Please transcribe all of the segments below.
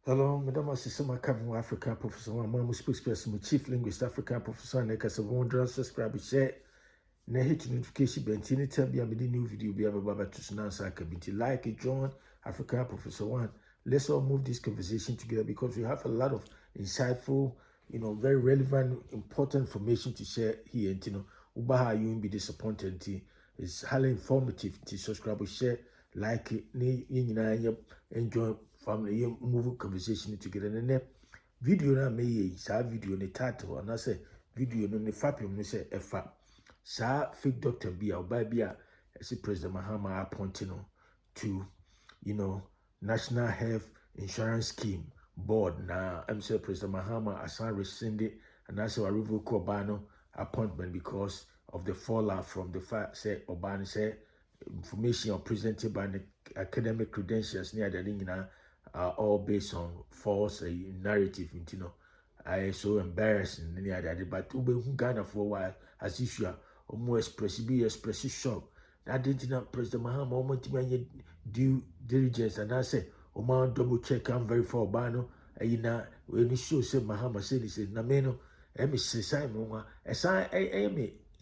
Hello, Madam Assistant Cabinet African Professor, Mamu spokesperson, Chief Linguist African Professor, and Ekasa Wonder, subscribe, share, na hit notification bell, anytime be a new video, be able to Sunan Kabinti. Like it, join African Professor One. Let's all move this conversation together because we have a lot of insightful, very relevant, important information to share here. And Ubaha, you won't be disappointed. It's highly informative. To subscribe, share, like it, enjoy family move conversation together. And video na me sa video ne title and I say video no ne fapem no say efa sa fake doctor bi a oba bi a say President Mahama appointing to National Health Insurance Scheme Board. Now I'm say President Mahama assign rescinded and I say revoke Obano appointment because of the fallout from the fact say Obano say information presented by the academic credentials near the are all based on false narrative. I so embarrassing near that. But who Ghana for a while as usual, almost express shock. That didn't know President Mahama almost due diligence and I say, man double check I'm very for Bano. When you show said Mahama said he said Nameno, Simon, as I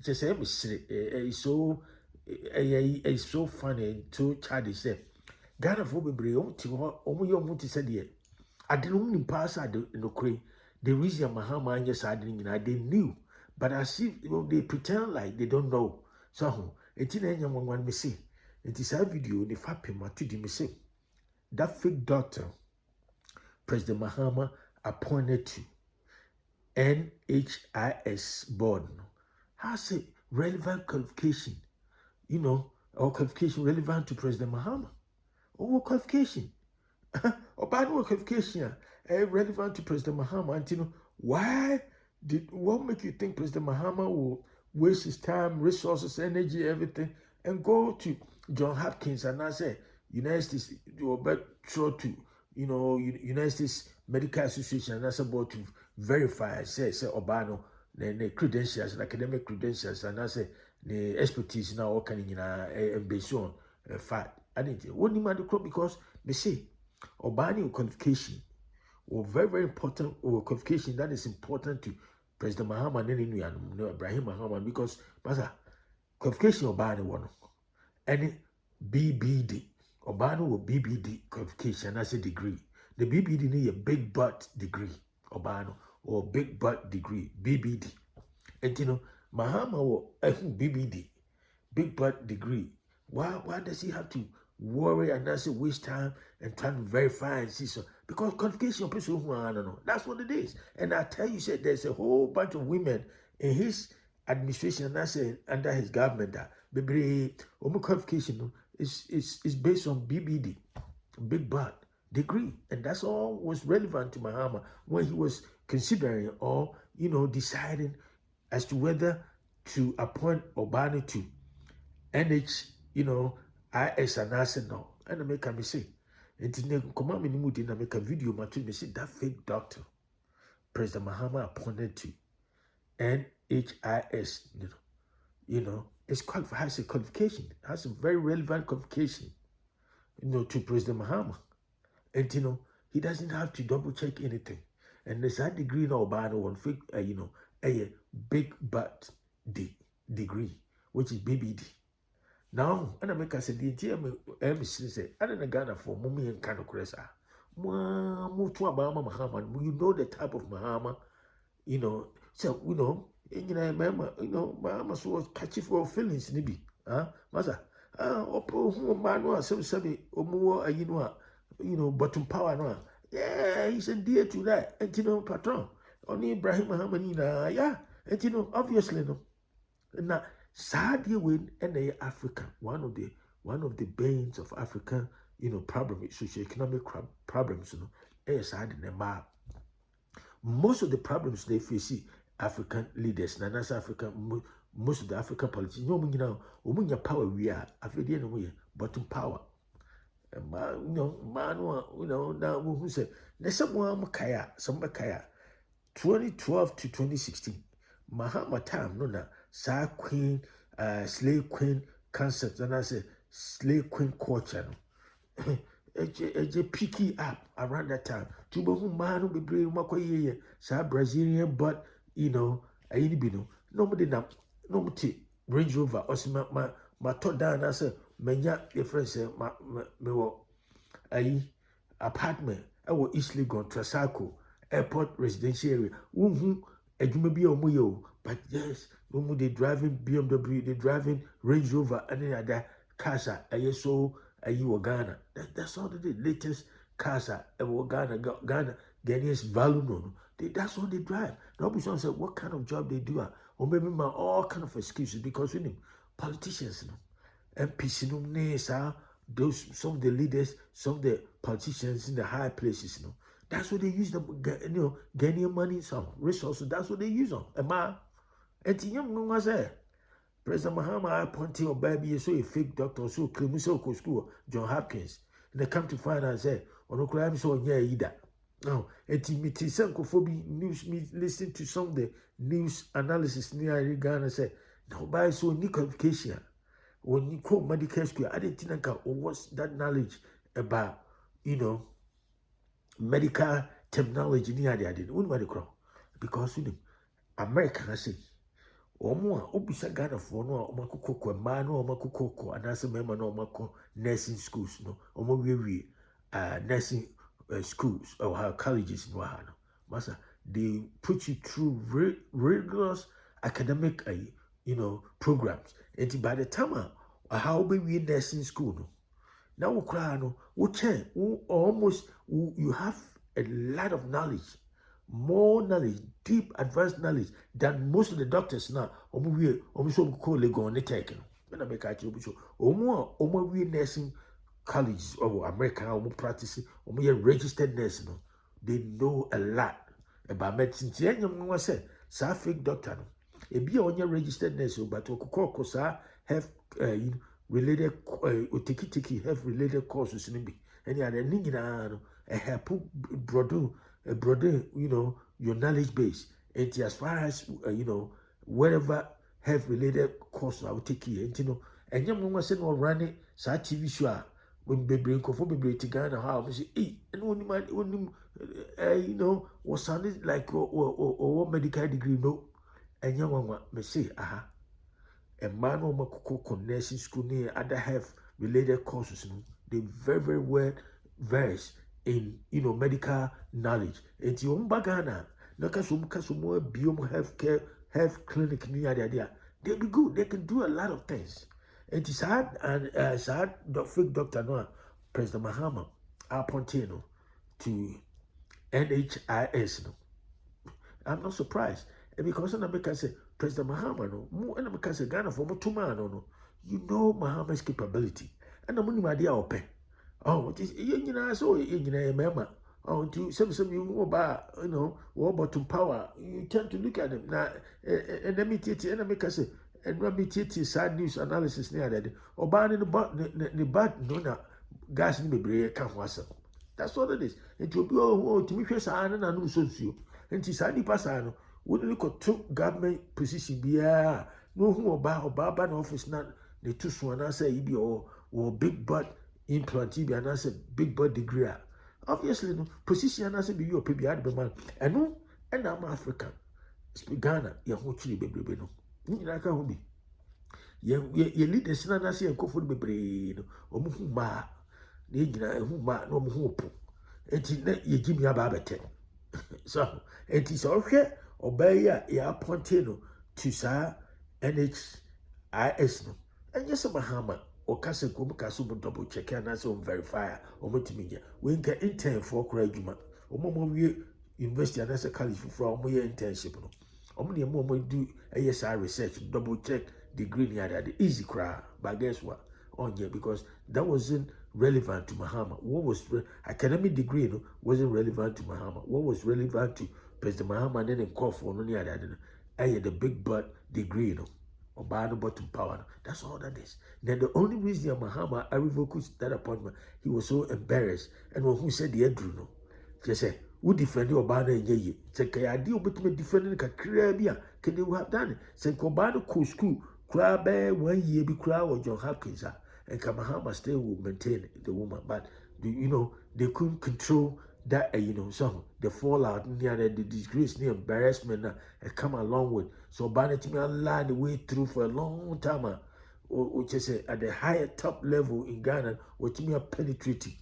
just it's so funny and so childish. Ghana for bebree omo said ye I didn't pass at the crane. The reason Mahama and yes I didn't they knew, but I see they pretend like they don't know. So it's in any one me see. It is a video the fapima to the me say that fake doctor President Mahama appointed to NHIS Board has a relevant qualification, or qualification relevant to President Mahama. Or qualification. Or bad qualification relevant to President Mahama. And what make you think President Mahama will waste his time, resources, energy, everything, and go to John Hopkins and I say United States to United States Medical Association and that's about to verify say Obano the credentials, academic credentials, and I say the expertise now all can based on fact. I didn't want him at the crop because they say Obani qualification or very important or qualification that is important to President Mahama and Ibrahim Mahama because Massa qualification Obani one any BBD Obani will BBD qualification as a degree. The BBD need a big butt degree Obano or big butt degree BBD. And Mahama will BBD big butt degree. Why does he have to worry and not say waste time and trying to verify and see so? Because qualification person who I don't know. That's what it is. And I tell you, said there's a whole bunch of women in his administration and I say under his government that baby qualification is based on BBD, big butt degree. And that's all was relevant to Mahama when he was considering or deciding as to whether to appoint Obani to NH, IS and Arsenal. And I make me say, and to come out in mood and make a video, my to me say that fake doctor, President Mahama appointed to NHIS, it's qualified, has a qualification, has a very relevant qualification, to President Mahama. And he doesn't have to double check anything. And there's that degree now by one fake, a big butt degree, which is BBD. Now, and I make us say, the say, I don't know Ghana for Mummy and kind of cressa. Move to Obama Mahama, you know the type of Mahama, so, remember, Mahama was catchy for feelings, Nibi, Massa, Opo, Manoa, some Sabi, Omo, bottom power, no. Yeah, he's dear to that, and patron, only Ibrahim Mahama, yeah, and obviously, no. Now, sadly, when Africa, one of the banes of African, problem, socio-economic problems, sad in the map. Most of the problems they face African leaders, and as African, most of the African politicians, when your power we are, I've bottom power. Now who said, there's someone kaya, 2012 to 2016, Mahama time, no, sa queen, slave queen concept, and I say slave queen culture. picky up around that time. Tubo who man be brave makoye sa Brazilian, but you know, I ain't be no. Nobody na nobody Range Rover or my top down as a menya difference me wo ayi apartment I will easily go Trasaco airport residential area. Adwuma bi omo ye o, but yes, omo they driving BMW, they driving Range Rover and any other cars so ayi Ghana. That's all the latest cars Ghana Ghanaians value no. That's what they drive. Nobody say what kind of job they do, or maybe all kind of excuses because we know politicians MPs those some of the leaders, some of the politicians in the high places, that's what they use the Ghanaian money, some resources. That's what they use on. And young say President Mahama appointing or baby so a fake doctor so claim so school John Hopkins. And they come to find out and say, "On no crime so yeah either." Now, intimity sankophobia news me listen to some of the news analysis near Ghana say, "Nobody so any qualification." When you call medical school, I didn't think what's that knowledge about, medical terminology near the idea. Because America has said, Omo obisa Ghana for no omakoko man no omakoko and as a member no omako nursing schools no omo nursing schools or colleges no ha no. Massa, they put you through rigorous academic programs. And by the time how be we nursing school no. Now we cry no, you have a lot of knowledge, more knowledge, deep advanced knowledge than most of the doctors now. So call Legon taken. When I make a job, omo we nursing colleges or American practicing, registered nursing. They know a lot about medicine. I say, sa fake doctor. A be on your registered nurse, but Okuko have related have related courses in be. And yeah, the ningina a help broaden your knowledge base. And as far as wherever have related courses I will take you. And young say no run it, sa TV show when baby for baby to Ghana how I say, hey, and when was sounded like or medical degree no. And young one may say, a man or Makoko nursing school near other have related courses. They very, very well versed in medical knowledge. And you Bagana, Nakasum Biome healthcare health clinic near the idea. They'll be good, they can do a lot of things. And it's hard and sad fake doctor no President Mahama appointing to NHIS no. I'm not surprised. And because I make say President Mahama no, and I say Ghana for more 2 man no, Mahama's capability. And I'm only idea open. Oh, it is so remember. Oh, to some you know about bottom power. You tend to look at them now. And let me tell you, and I make say, and let me tell you sad news analysis near that. Or ban in the bad no gas in the brain can't was. That's what it is. It will be to me first and I know so you. And it's a passano. Wouldn't look at two government position be no who about an office not the two swan answer or big butt implant and answer big butt degree. Obviously no position answer be your PBR man and no and I'm African. Speak Ghana, your whole chili baby no. You can't be. Ye lead the son and say and go for the baby or ma. Who ma no hope. And you give me a babette. So it is okay. Obey ya appointing to sa NHIS no. And yes, Mahama or Casa Gumacasumo double check and as on verifier or multimedia. We get intern for Craguma or Momo University and as a college for more internship. Only a moment do ASI research, double check degree near the easy cry. But guess what? On here because that wasn't relevant to Mahama. What was academic degree wasn't relevant to Mahama. What was relevant to President Mahama and then call for no near that. I had the big butt degree, or by the bottom power. That's all that is. Then the only reason Mahama I revoked that appointment, he was so embarrassed. And when who said the Edru, just say, who defend your banner in ye? Say, can I deal with me defending a career? Can you have done it? Say, Kobano school, crab 1 year be crowd or John Hopkins, and Kamahama still will maintain the woman. But they couldn't control that, so the fallout, the disgrace, the embarrassment that come along with. So Barnett me allowed the way through for a long time, which is at the higher top level in Ghana, which me are penetrating.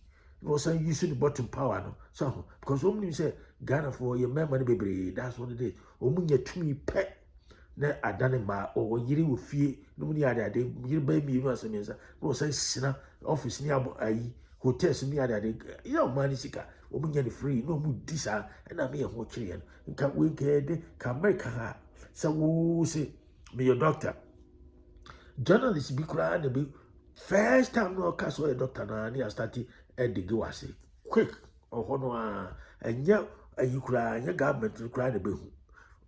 It was using the bottom power, no. So because when you say Ghana for your memory, baby, that's what it is. When you to me pet. Na adane ma o yiri wo fie no mu ni ade yiri ba mi no asem nsa no say sina office ni abo ayi hotels ni ade ya o mani sika o mu nya ni free no mu disa na me ho kire nka we kede ka America ha sa wo se me your doctor journalist bi kura na bi first time no ka so a doctor na ni start e de go ase quick o no a enya ayi kura anya government kura na be hu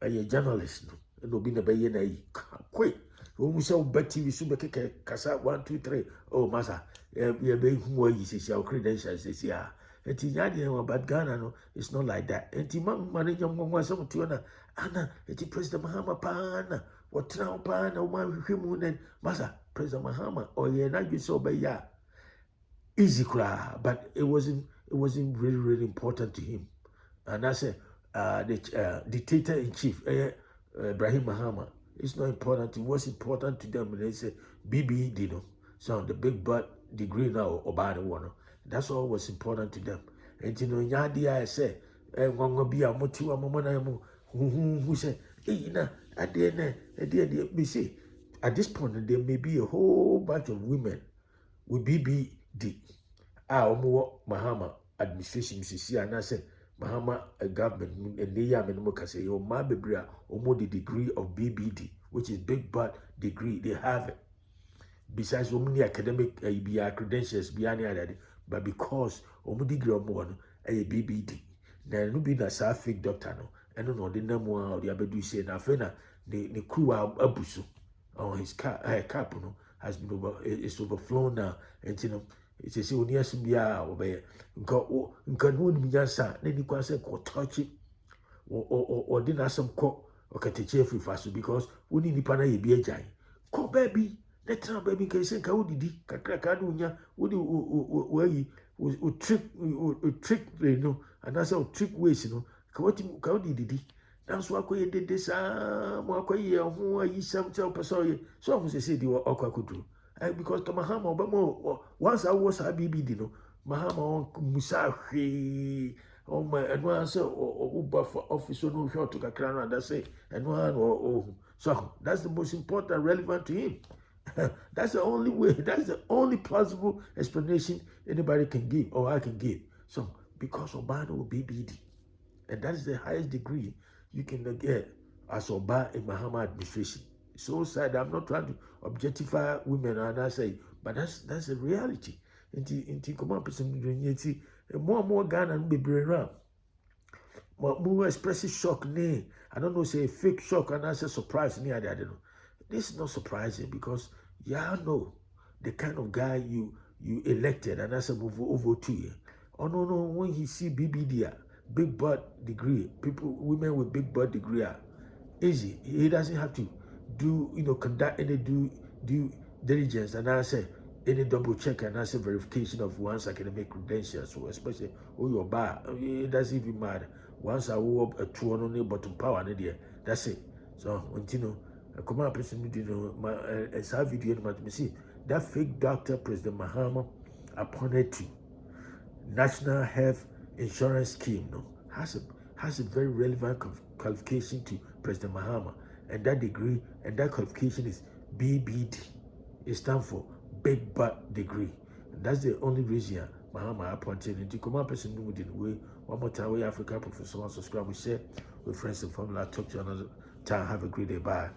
a journalist no no be na be na yi quick o say o TV so be keke kasa 1 2 3 oh Massa you be hu wa yi se your credentials se ya enti nya de wa bad Ghana no it's not like that enti man nyam ngwa so to na ana enti President Mahama pana what now pana o man hwehwemu nen Massa President Mahama o ye na gbe so be ya easy cry but it wasn't really important to him and I said the dictator in chief Ibrahim Mahama. It's not important. It was important to them. They say BBD, no. So the big butt degree now, Obama one. That's all was important to them. And you know, Yadi, I say, one be a motiva momona who say, hey, na, at the end, we say, at this point, there may be a whole bunch of women with BBD. Mahama administration, Mrs. and I said, Mahama government and they are say your mabibria or the degree of BBD, which is big butt degree. They have it. Besides only academic credentials beyond that, but because degree or more a BBD. Now no be na fake doctor no. And no the name or the abedu say na fena the crew abusu on his cap no has been it's overflown now and you know. It's a senior Simbia obey. Go no Miasa, then you can say ko touch it or dinner some cook or catch free fast because we need the pana ye be a giant. Ko baby, let time baby can say Kaudi, Kakrakadunya, would you trick, you know, and that's how trick ways, you know. Kaudi did. That's why we did this. Who are you some person? So I say the Okwa could do. Because to Mahama Obama once I was a BBD, no Mahama on Musashi on my advance or buffer officer no short to Kakran and that's it and one or so that's the most important relevant to him. That's the only way, that's the only plausible explanation anybody can give or I can give. So because Obama will BBD, and that is the highest degree you can get as Obama in Mahama administration. So sad. I'm not trying to objectify women, and I say, but that's a reality. Inti come up with some more Ghana be bring around. More expressive shock, nay. I don't know, say fake shock, and I say surprise, nay. I don't know. This is not surprising because y'all know the kind of guy you elected, and I say move over to you. Oh no, when he see BBD, big butt degree, women with big butt degree, easy. He doesn't have to conduct any due diligence, and I say any double check and I say verification of one's academic credentials, so especially your bar. It doesn't even matter. Once I wore up a 2 on the bottom power, that's it. So continue. Come on, person, my video, me see that fake doctor, President Mahama, appointed to National Health Insurance Scheme, has a very relevant qualification to President Mahama. And that degree and that qualification is BBD. It stands for Big Butt Degree. And that's the only reason Mahama appointed into come up person with the way. One more time, we Africa Professor, subscribe, we share with friends and family. I'll talk to you another time. Have a great day. Bye.